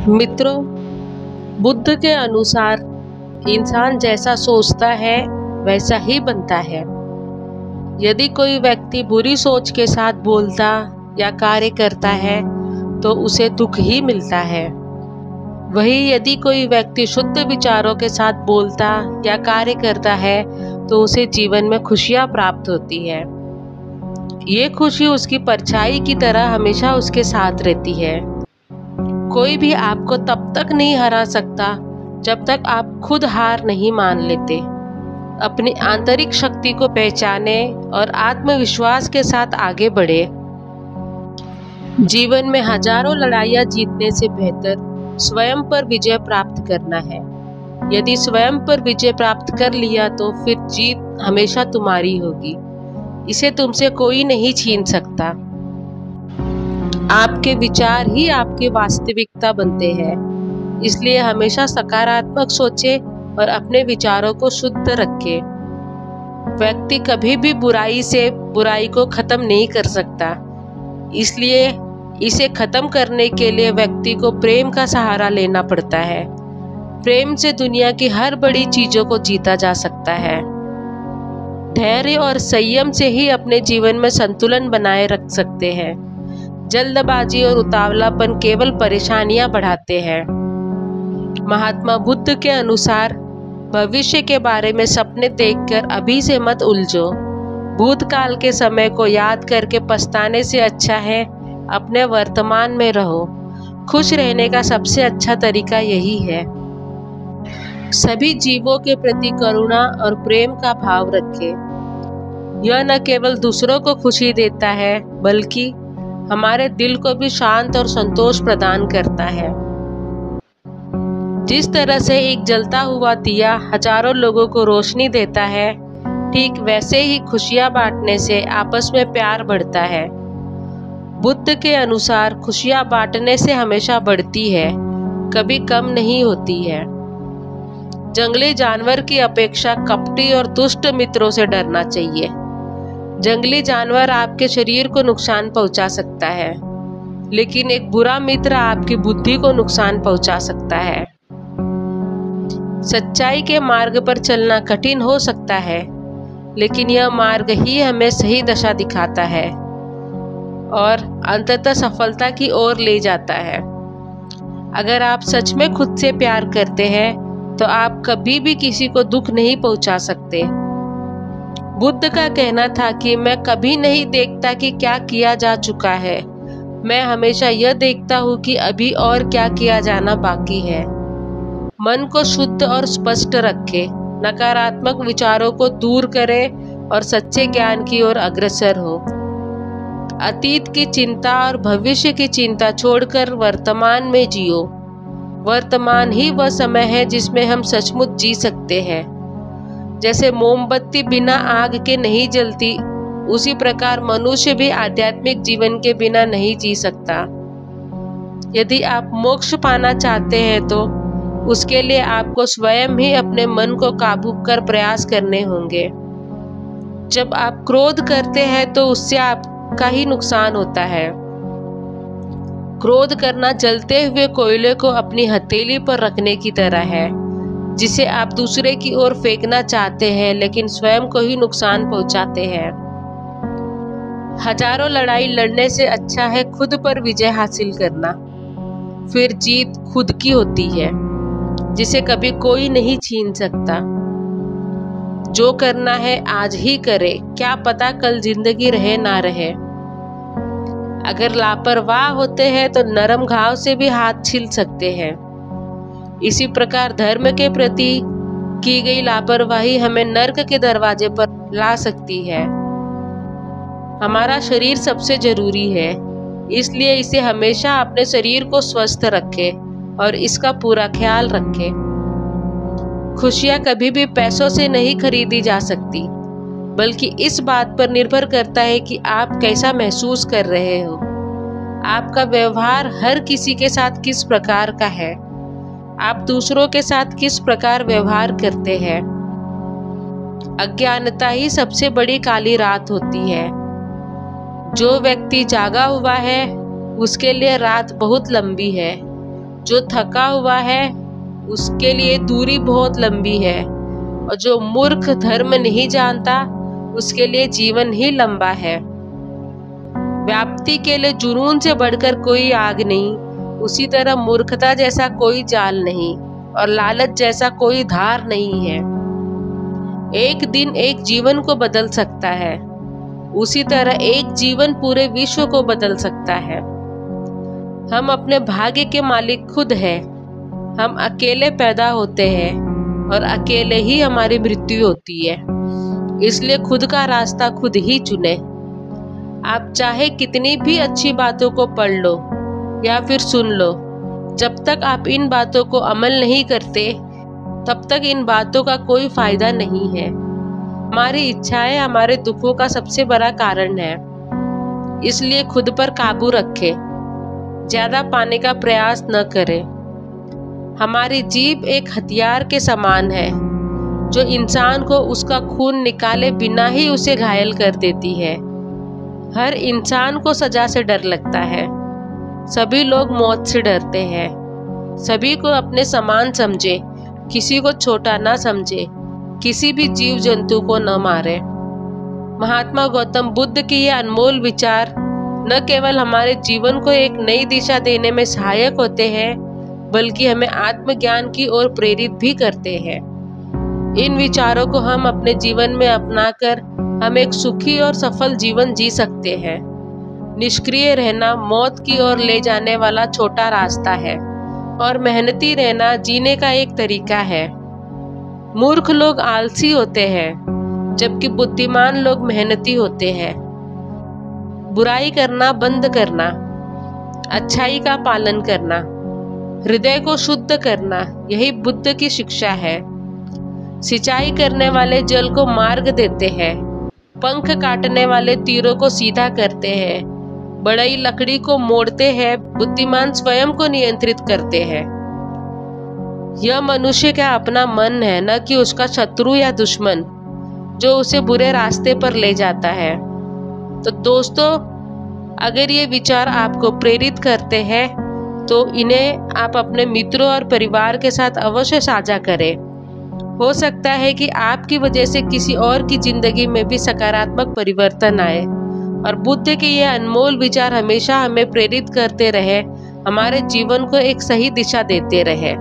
मित्रों, बुद्ध के अनुसार इंसान जैसा सोचता है वैसा ही बनता है। यदि कोई व्यक्ति बुरी सोच के साथ बोलता या कार्य करता है तो उसे दुख ही मिलता है। वहीं यदि कोई व्यक्ति शुद्ध विचारों के साथ बोलता या कार्य करता है तो उसे जीवन में खुशियां प्राप्त होती है। ये खुशी उसकी परछाई की तरह हमेशा उसके साथ रहती है। कोई भी आपको तब तक नहीं हरा सकता जब तक आप खुद हार नहीं मान लेते। अपनी आंतरिक शक्ति को पहचाने और आत्मविश्वास के साथ आगे बढ़े। जीवन में हजारों लड़ाइयाँ जीतने से बेहतर स्वयं पर विजय प्राप्त करना है। यदि स्वयं पर विजय प्राप्त कर लिया तो फिर जीत हमेशा तुम्हारी होगी। इसे तुमसे कोई नहीं छीन सकता। आपके विचार ही आपकी वास्तविकता बनते हैं। इसलिए हमेशा सकारात्मक सोचें और अपने विचारों को शुद्ध रखें। व्यक्ति कभी भी बुराई से बुराई को खत्म नहीं कर सकता। इसलिए इसे खत्म करने के लिए व्यक्ति को प्रेम का सहारा लेना पड़ता है। प्रेम से दुनिया की हर बड़ी चीजों को जीता जा सकता है। धैर्य और संयम से ही अपने जीवन में संतुलन बनाए रख सकते हैं। जल्दबाजी और उतावलापन केवल परेशानियां बढ़ाते हैं। महात्मा बुद्ध के अनुसार भविष्य के बारे में सपने देखकर अभी से मत उलझो। भूतकाल के समय को याद करके पछताने से अच्छा है अपने वर्तमान में रहो। खुश रहने का सबसे अच्छा तरीका यही है। सभी जीवों के प्रति करुणा और प्रेम का भाव रखें। यह न केवल दूसरों को खुशी देता है बल्कि हमारे दिल को भी शांत और संतोष प्रदान करता है। जिस तरह से एक जलता हुआ दिया हजारों लोगों को रोशनी देता है, ठीक वैसे ही खुशियां बांटने से आपस में प्यार बढ़ता है। बुद्ध के अनुसार खुशियां बांटने से हमेशा बढ़ती है, कभी कम नहीं होती है। जंगली जानवर की अपेक्षा कपटी और दुष्ट मित्रों से डरना चाहिए। जंगली जानवर आपके शरीर को नुकसान पहुंचा सकता है, लेकिन एक बुरा मित्र आपकी बुद्धि को नुकसान पहुंचा सकता है। सच्चाई के मार्ग पर चलना कठिन हो सकता है, लेकिन यह मार्ग ही हमें सही दिशा दिखाता है और अंततः सफलता की ओर ले जाता है। अगर आप सच में खुद से प्यार करते हैं तो आप कभी भी किसी को दुख नहीं पहुंचा सकते। बुद्ध का कहना था कि मैं कभी नहीं देखता कि क्या किया जा चुका है, मैं हमेशा यह देखता हूँ कि अभी और क्या किया जाना बाकी है। मन को शुद्ध और स्पष्ट रखें, नकारात्मक विचारों को दूर करें और सच्चे ज्ञान की ओर अग्रसर हो। अतीत की चिंता और भविष्य की चिंता छोड़कर वर्तमान में जियो। वर्तमान ही वह समय है जिसमें हम सचमुच जी सकते हैं। जैसे मोमबत्ती बिना आग के नहीं जलती, उसी प्रकार मनुष्य भी आध्यात्मिक जीवन के बिना नहीं जी सकता। यदि आप मोक्ष पाना चाहते हैं तो उसके लिए आपको स्वयं ही अपने मन को काबू कर प्रयास करने होंगे। जब आप क्रोध करते हैं तो उससे आपका ही नुकसान होता है। क्रोध करना जलते हुए कोयले को अपनी हथेली पर रखने की तरह है, जिसे आप दूसरे की ओर फेंकना चाहते हैं लेकिन स्वयं को ही नुकसान पहुंचाते हैं। हजारों लड़ाई लड़ने से अच्छा है खुद पर विजय हासिल करना। फिर जीत खुद की होती है, जिसे कभी कोई नहीं छीन सकता। जो करना है आज ही करे, क्या पता कल जिंदगी रहे ना रहे। अगर लापरवाह होते हैं तो नरम घाव से भी हाथ छील सकते हैं। इसी प्रकार धर्म के प्रति की गई लापरवाही हमें नर्क के दरवाजे पर ला सकती है। हमारा शरीर सबसे जरूरी है, इसलिए इसे हमेशा अपने शरीर को स्वस्थ रखें और इसका पूरा ख्याल रखें। खुशियां कभी भी पैसों से नहीं खरीदी जा सकती, बल्कि इस बात पर निर्भर करता है कि आप कैसा महसूस कर रहे हो। आपका व्यवहार हर किसी के साथ किस प्रकार का है, आप दूसरों के साथ किस प्रकार व्यवहार करते हैं। अज्ञानता ही सबसे बड़ी काली रात होती है। जो व्यक्ति जागा हुआ है उसके लिए रात बहुत लंबी है। जो थका हुआ है उसके लिए दूरी बहुत लंबी है, और जो मूर्ख धर्म नहीं जानता उसके लिए जीवन ही लंबा है। व्याप्ति के लिए जुनून से बढ़कर कोई आग नहीं, उसी तरह मूर्खता जैसा कोई जाल नहीं और लालच जैसा कोई धार नहीं है। एक दिन एक जीवन को बदल सकता है, उसी तरह एक जीवन पूरे विश्व को बदल सकता है। हम अपने भाग्य के मालिक खुद हैं। हम अकेले पैदा होते हैं और अकेले ही हमारी मृत्यु होती है। इसलिए खुद का रास्ता खुद ही चुने। आप चाहे कितनी भी अच्छी बातों को पढ़ लो या फिर सुन लो, जब तक आप इन बातों को अमल नहीं करते तब तक इन बातों का कोई फायदा नहीं है। हमारी इच्छाएं हमारे दुखों का सबसे बड़ा कारण है। इसलिए खुद पर काबू रखें, ज्यादा पाने का प्रयास न करें। हमारी जीभ एक हथियार के समान है जो इंसान को उसका खून निकाले बिना ही उसे घायल कर देती है। हर इंसान को सजा से डर लगता है। सभी लोग मौत से डरते हैं। सभी को अपने समान समझे, किसी को छोटा ना समझे, किसी भी जीव जंतु को न मारे। महात्मा गौतम बुद्ध के ये अनमोल विचार न केवल हमारे जीवन को एक नई दिशा देने में सहायक होते हैं, बल्कि हमें आत्मज्ञान की ओर प्रेरित भी करते हैं। इन विचारों को हम अपने जीवन में अपनाकर हम एक सुखी और सफल जीवन जी सकते हैं। निष्क्रिय रहना मौत की ओर ले जाने वाला छोटा रास्ता है, और मेहनती रहना जीने का एक तरीका है। मूर्ख लोग आलसी होते हैं, जबकि बुद्धिमान लोग मेहनती होते हैं। बुराई करना बंद करना, अच्छाई का पालन करना, हृदय को शुद्ध करना, यही बुद्ध की शिक्षा है। सिंचाई करने वाले जल को मार्ग देते हैं, पंख काटने वाले तीरों को सीधा करते हैं, बढ़ई लकड़ी को मोड़ते हैं, बुद्धिमान स्वयं को नियंत्रित करते हैं। यह मनुष्य का अपना मन है, न कि उसका शत्रु या दुश्मन जो उसे बुरे रास्ते पर ले जाता है। तो दोस्तों, अगर ये विचार आपको प्रेरित करते हैं तो इन्हें आप अपने मित्रों और परिवार के साथ अवश्य साझा करें। हो सकता है कि आपकी वजह से किसी और की जिंदगी में भी सकारात्मक परिवर्तन आए, और बुद्ध के ये अनमोल विचार हमेशा हमें प्रेरित करते रहे, हमारे जीवन को एक सही दिशा देते रहे।